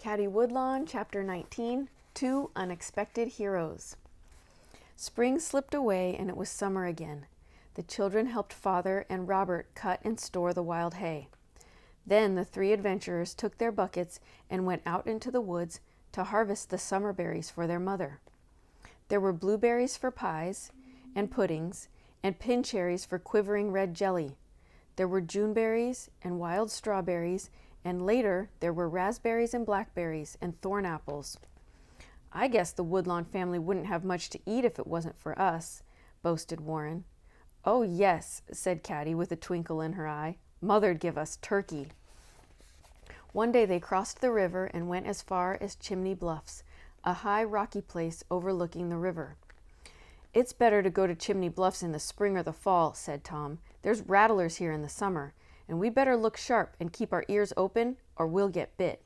Caddie Woodlawn, Chapter 19, Two Unexpected Heroes. Spring slipped away and it was summer again. The children helped Father and Robert cut and store the wild hay. Then the three adventurers took their buckets and went out into the woods to harvest the summer berries for their mother. There were blueberries for pies and puddings, and pin cherries for quivering red jelly. There were Juneberries and wild strawberries, and later there were raspberries and blackberries and thorn apples. "I guess the Woodlawn family wouldn't have much to eat if it wasn't for us," boasted Warren. "Oh, yes," said Caddie with a twinkle in her eye. "Mother'd give us turkey." One day they crossed the river and went as far as Chimney Bluffs, a high rocky place overlooking the river. "It's better to go to Chimney Bluffs in the spring or the fall," said Tom. "There's rattlers here in the summer, and we better look sharp and keep our ears open or we'll get bit."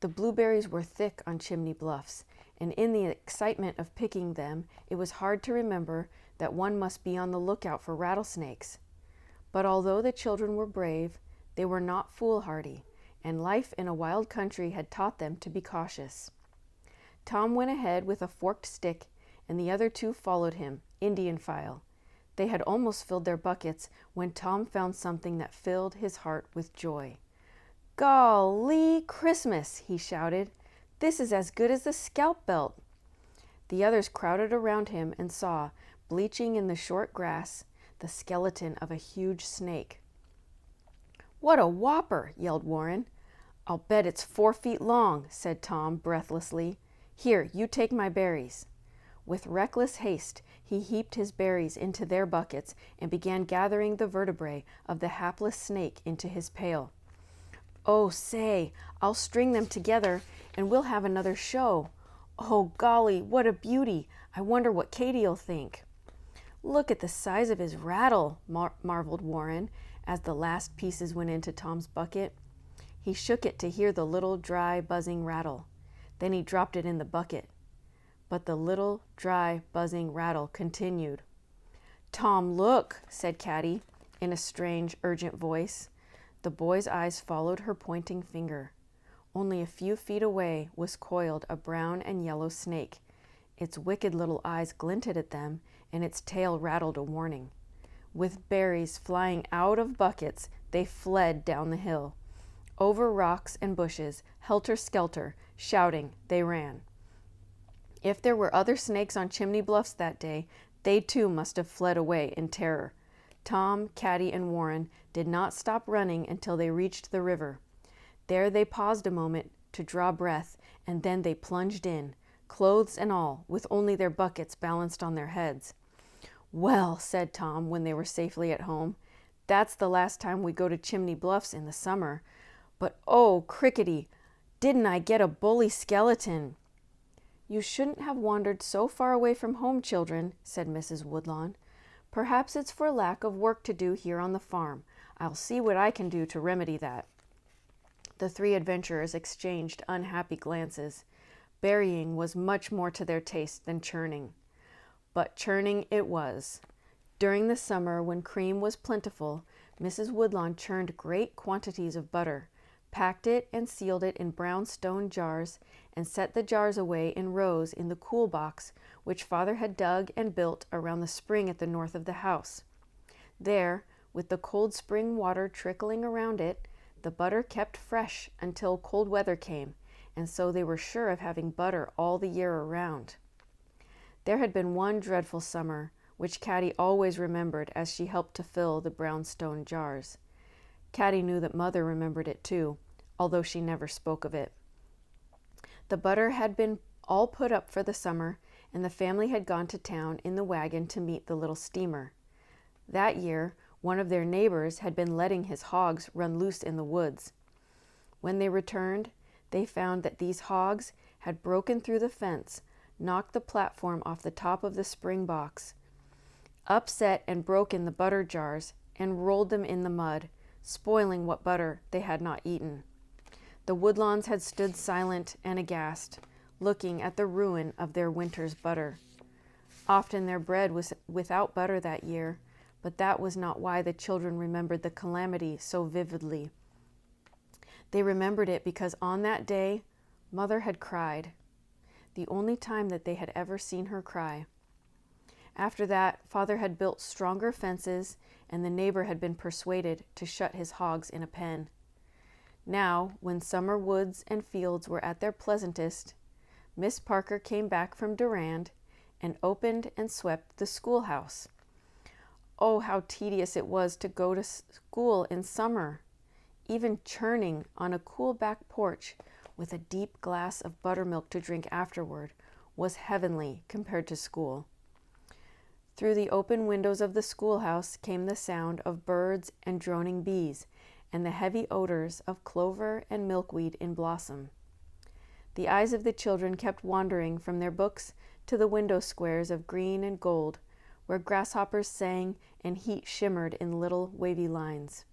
The blueberries were thick on Chimney Bluffs, and in the excitement of picking them, it was hard to remember that one must be on the lookout for rattlesnakes. But although the children were brave, they were not foolhardy, and life in a wild country had taught them to be cautious. Tom went ahead with a forked stick, and the other two followed him, Indian file. They had almost filled their buckets when Tom found something that filled his heart with joy. "Golly, Christmas!" he shouted. "This is as good as the scalp belt." The others crowded around him and saw, bleaching in the short grass, the skeleton of a huge snake. "What a whopper!" yelled Warren. "I'll bet it's 4 feet long," said Tom breathlessly. "Here, you take my berries." With reckless haste, he heaped his berries into their buckets and began gathering the vertebrae of the hapless snake into his pail. "Oh, say, I'll string them together and we'll have another show. Oh, golly, what a beauty! I wonder what Caddie'll think." "Look at the size of his rattle," marveled Warren as the last pieces went into Tom's bucket. He shook it to hear the little, dry, buzzing rattle. Then he dropped it in the bucket. But the little, dry, buzzing rattle continued. "Tom, look," said Caddie in a strange, urgent voice. The boy's eyes followed her pointing finger. Only a few feet away was coiled a brown and yellow snake. Its wicked little eyes glinted at them, and its tail rattled a warning. With berries flying out of buckets, they fled down the hill. Over rocks and bushes, helter-skelter, shouting, they ran. If there were other snakes on Chimney Bluffs that day, they too must have fled away in terror. Tom, Caddie, and Warren did not stop running until they reached the river. There they paused a moment to draw breath, and then they plunged in, clothes and all, with only their buckets balanced on their heads. "Well," said Tom when they were safely at home, "that's the last time we go to Chimney Bluffs in the summer. But oh, crickety, didn't I get a bully skeleton!" "You shouldn't have wandered so far away from home, children," said Mrs. Woodlawn. "Perhaps it's for lack of work to do here on the farm. I'll see what I can do to remedy that." The three adventurers exchanged unhappy glances. Berrying was much more to their taste than churning. But churning it was. During the summer, when cream was plentiful, Mrs. Woodlawn churned great quantities of butter, packed it and sealed it in brown stone jars, and set the jars away in rows in the cool box which Father had dug and built around the spring at the north of the house. There, with the cold spring water trickling around it, the butter kept fresh until cold weather came, and so they were sure of having butter all the year around. There had been one dreadful summer, which Caddie always remembered as she helped to fill the brown stone jars. Caddie knew that Mother remembered it too, although she never spoke of it. The butter had been all put up for the summer, and the family had gone to town in the wagon to meet the little steamer. That year, one of their neighbors had been letting his hogs run loose in the woods. When they returned, they found that these hogs had broken through the fence, knocked the platform off the top of the spring box, upset and broken the butter jars, and rolled them in the mud, spoiling what butter they had not eaten. The Woodlawns had stood silent and aghast, looking at the ruin of their winter's butter. Often their bread was without butter that year, but that was not why the children remembered the calamity so vividly. They remembered it because on that day, Mother had cried, the only time that they had ever seen her cry. After that, Father had built stronger fences, and the neighbor had been persuaded to shut his hogs in a pen. Now, when summer woods and fields were at their pleasantest, Miss Parker came back from Durand and opened and swept the schoolhouse. Oh, how tedious it was to go to school in summer! Even churning on a cool back porch with a deep glass of buttermilk to drink afterward was heavenly compared to school. Through the open windows of the schoolhouse came the sound of birds and droning bees and the heavy odors of clover and milkweed in blossom. The eyes of the children kept wandering from their books to the window squares of green and gold, where grasshoppers sang and heat shimmered in little wavy lines.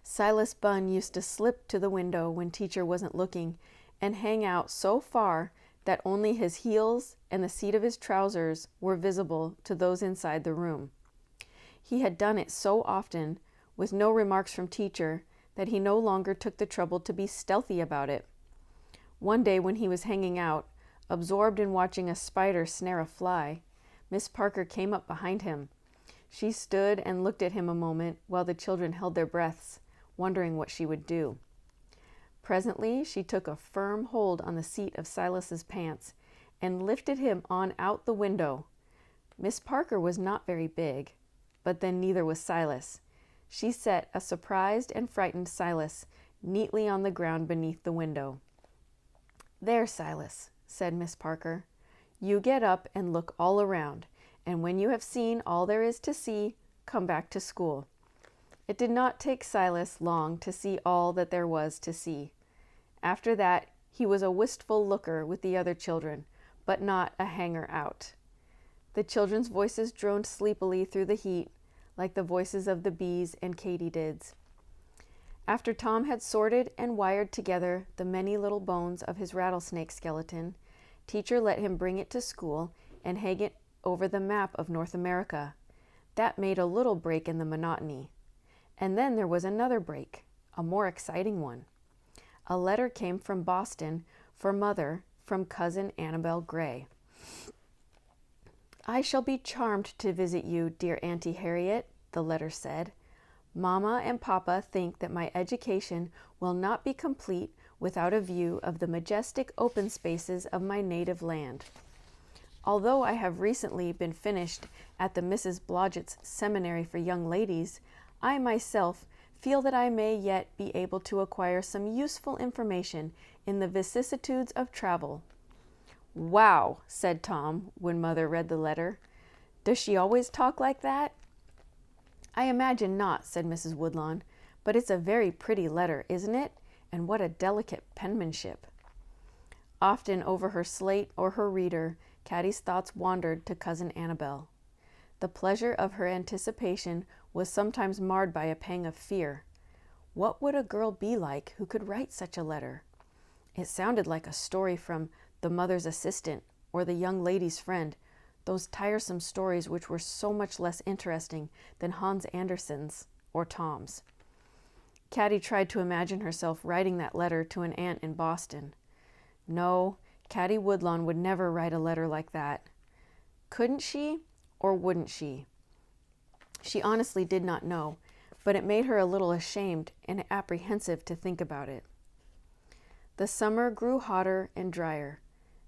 Silas Bunn used to slip to the window when teacher wasn't looking and hang out so far that only his heels and the seat of his trousers were visible to those inside the room. He had done it so often, with no remarks from teacher, that he no longer took the trouble to be stealthy about it. One day when he was hanging out, absorbed in watching a spider snare a fly, Miss Parker came up behind him. She stood and looked at him a moment while the children held their breaths, wondering what she would do. Presently, she took a firm hold on the seat of Silas's pants and lifted him on out the window. Miss Parker was not very big, but then neither was Silas. She set a surprised and frightened Silas neatly on the ground beneath the window. "There, Silas," said Miss Parker. "You get up and look all around, and when you have seen all there is to see, come back to school." It did not take Silas long to see all that there was to see. After that, he was a wistful looker with the other children, but not a hanger out. The children's voices droned sleepily through the heat, like the voices of the bees and katydids. After Tom had sorted and wired together the many little bones of his rattlesnake skeleton, teacher let him bring it to school and hang it over the map of North America. That made a little break in the monotony. And then there was another break, a more exciting one. A letter came from Boston for Mother from Cousin Annabel Gray. "I shall be charmed to visit you, dear Auntie Harriet," the letter said. "Mamma and Papa think that my education will not be complete without a view of the majestic open spaces of my native land. Although I have recently been finished at the Mrs. Blodgett's Seminary for Young Ladies, I myself feel that I may yet be able to acquire some useful information in the vicissitudes of travel." "Wow," said Tom when Mother read the letter. "Does she always talk like that?" "I imagine not," said Mrs. Woodlawn, "but it's a very pretty letter, isn't it? And what a delicate penmanship." Often over her slate or her reader, Caddie's thoughts wandered to Cousin Annabel. The pleasure of her anticipation was sometimes marred by a pang of fear. What would a girl be like who could write such a letter? It sounded like a story from The Mother's Assistant or The Young Lady's Friend, those tiresome stories which were so much less interesting than Hans Andersen's or Tom's. Caddie tried to imagine herself writing that letter to an aunt in Boston. No, Caddie Woodlawn would never write a letter like that. Couldn't she, or wouldn't she? She honestly did not know, but it made her a little ashamed and apprehensive to think about it. The summer grew hotter and drier.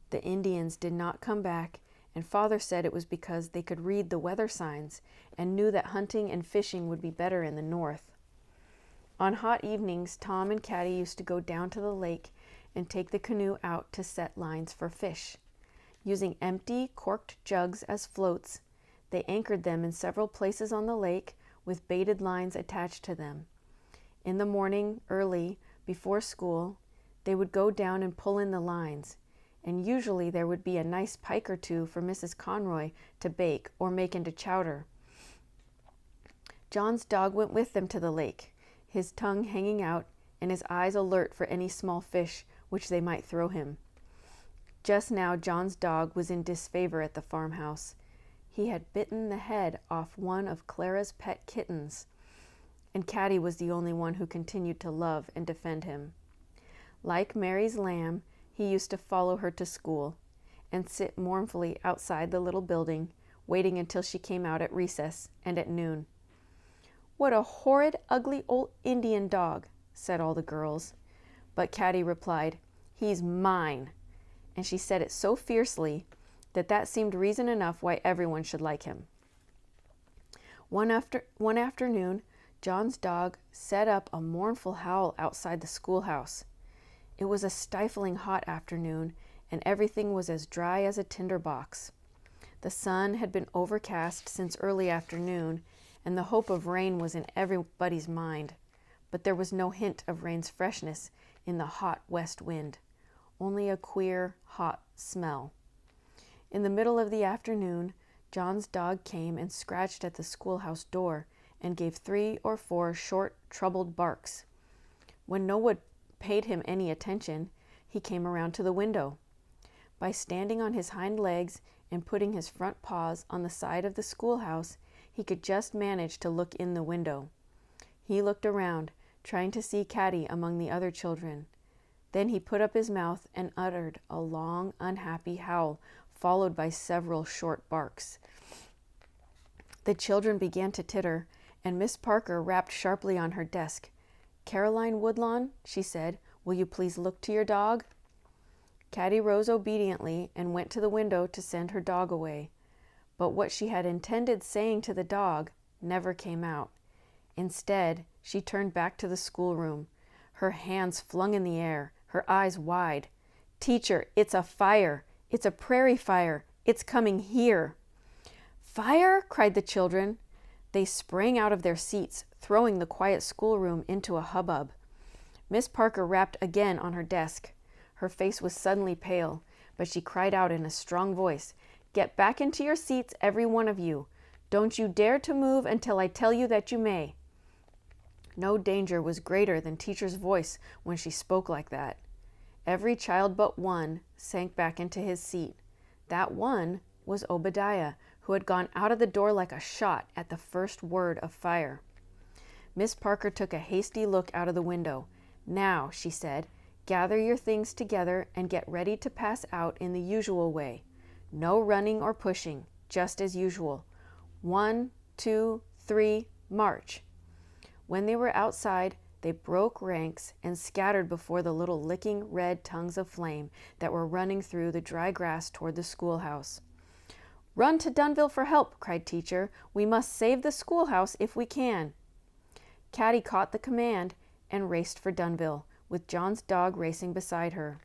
The Indians did not come back, and Father said it was because they could read the weather signs and knew that hunting and fishing would be better in the north. On hot evenings, Tom and Caddie used to go down to the lake and take the canoe out to set lines for fish. Using empty, corked jugs as floats, they anchored them in several places on the lake with baited lines attached to them. In the morning, early, before school, they would go down and pull in the lines, and usually there would be a nice pike or two for Mrs. Conroy to bake or make into chowder. John's dog went with them to the lake, his tongue hanging out and his eyes alert for any small fish which they might throw him. Just now John's dog was in disfavor at the farmhouse. He had bitten the head off one of Clara's pet kittens, and Caddie was the only one who continued to love and defend him. Like Mary's lamb, he used to follow her to school and sit mournfully outside the little building, waiting until she came out at recess and at noon. "What a horrid, ugly old Indian dog," said all the girls. But Caddie replied, "He's mine," and she said it so fiercely that seemed reason enough why everyone should like him. One afternoon, John's dog set up a mournful howl outside the schoolhouse. It was a stifling hot afternoon, and everything was as dry as a tinder box. The sun had been overcast since early afternoon, and the hope of rain was in everybody's mind, but there was no hint of rain's freshness in the hot west wind, only a queer, hot smell. In the middle of the afternoon, John's dog came and scratched at the schoolhouse door and gave 3 or 4 short, troubled barks. When no one paid him any attention, he came around to the window. By standing on his hind legs and putting his front paws on the side of the schoolhouse, he could just manage to look in the window. He looked around, trying to see Caddie among the other children. Then he put up his mouth and uttered a long, unhappy howl, followed by several short barks. The children began to titter, and Miss Parker rapped sharply on her desk. "Caroline Woodlawn," she said, "will you please look to your dog?" Caddie rose obediently and went to the window to send her dog away. But what she had intended saying to the dog never came out. Instead, she turned back to the schoolroom, her hands flung in the air, her eyes wide. "Teacher, it's a fire! It's a prairie fire! It's coming here!" "Fire?" cried the children. They sprang out of their seats, throwing the quiet schoolroom into a hubbub. Miss Parker rapped again on her desk. Her face was suddenly pale, but she cried out in a strong voice, "Get back into your seats, every one of you. Don't you dare to move until I tell you that you may." No danger was greater than Teacher's voice when she spoke like that. Every child but one sank back into his seat. That one was Obediah, who had gone out of the door like a shot at the first word of fire. Miss Parker took a hasty look out of the window. "Now," she said, "gather your things together and get ready to pass out in the usual way. No running or pushing, just as usual. 1, 2, 3, march." When they were outside, they broke ranks and scattered before the little licking red tongues of flame that were running through the dry grass toward the schoolhouse. "Run to Dunville for help," cried Teacher. "We must save the schoolhouse if we can." Caddie caught the command and raced for Dunville, with John's dog racing beside her.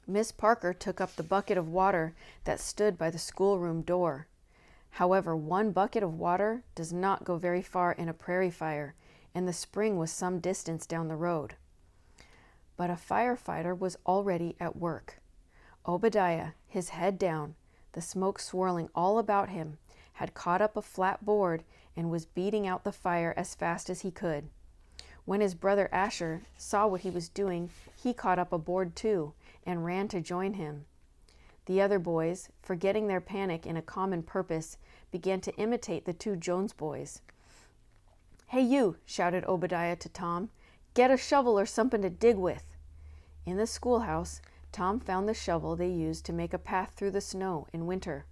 Miss Parker took up the bucket of water that stood by the schoolroom door. However, 1 bucket of water does not go very far in a prairie fire, and the spring was some distance down the road. But a firefighter was already at work. Obediah, his head down, the smoke swirling all about him, had caught up a flat board and was beating out the fire as fast as he could. When his brother Asher saw what he was doing, he caught up a board too and ran to join him. The other boys, forgetting their panic in a common purpose, began to imitate the 2 Jones boys. "Hey you," shouted Obediah to Tom, "get a shovel or something to dig with." In the schoolhouse, Tom found the shovel they used to make a path through the snow in winter.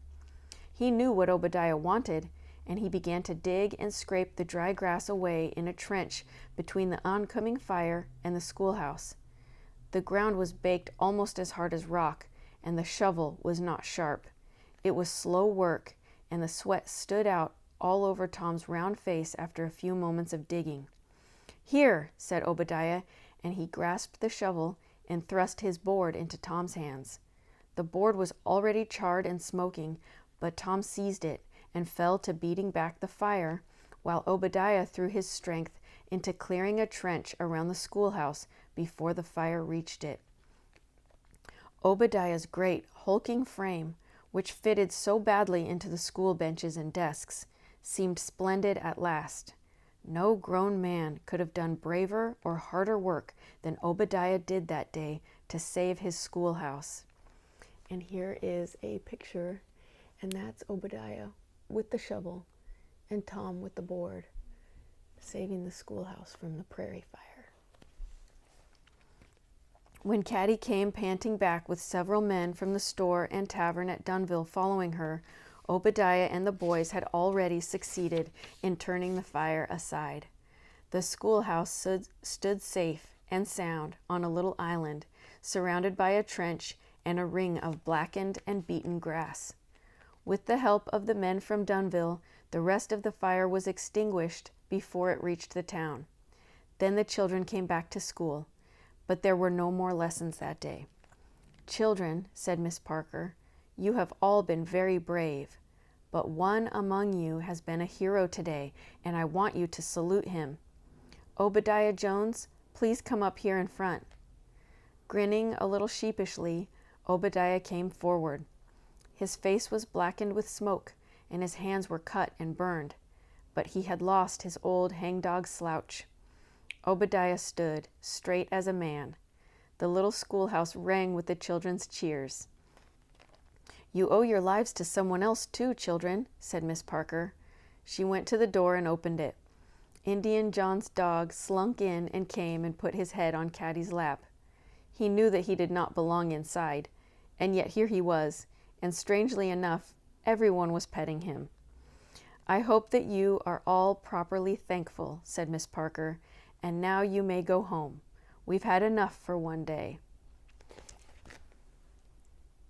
He knew what Obediah wanted, and he began to dig and scrape the dry grass away in a trench between the oncoming fire and the schoolhouse. The ground was baked almost as hard as rock, and the shovel was not sharp. It was slow work, and the sweat stood out all over Tom's round face after a few moments of digging. "Here," said Obediah, and he grasped the shovel and thrust his board into Tom's hands. The board was already charred and smoking, but Tom seized it and fell to beating back the fire, while Obediah threw his strength into clearing a trench around the schoolhouse before the fire reached it. Obediah's great, hulking frame, which fitted so badly into the school benches and desks, seemed splendid at last. No grown man could have done braver or harder work than Obediah did that day to save his schoolhouse. And here is a picture, and that's Obediah with the shovel and Tom with the board. saving the schoolhouse from the prairie fire. When Caddie came panting back with several men from the store and tavern at Dunville following her, Obediah and the boys had already succeeded in turning the fire aside. The schoolhouse stood safe and sound on a little island, surrounded by a trench and a ring of blackened and beaten grass. With the help of the men from Dunville, the rest of the fire was extinguished before it reached the town. Then the children came back to school, but there were no more lessons that day. "Children," said Miss Parker, "you have all been very brave, but one among you has been a hero today, and I want you to salute him. Obediah Jones, please come up here in front." Grinning a little sheepishly, Obediah came forward. His face was blackened with smoke, and his hands were cut and burned, but he had lost his old hangdog slouch. Obediah stood, straight as a man. The little schoolhouse rang with the children's cheers. "You owe your lives to someone else, too, children," said Miss Parker. She went to the door and opened it. Indian John's dog slunk in and came and put his head on Caddie's lap. He knew that he did not belong inside, and yet here he was, and strangely enough, everyone was petting him. "I hope that you are all properly thankful," said Miss Parker, "and now you may go home. We've had enough for one day."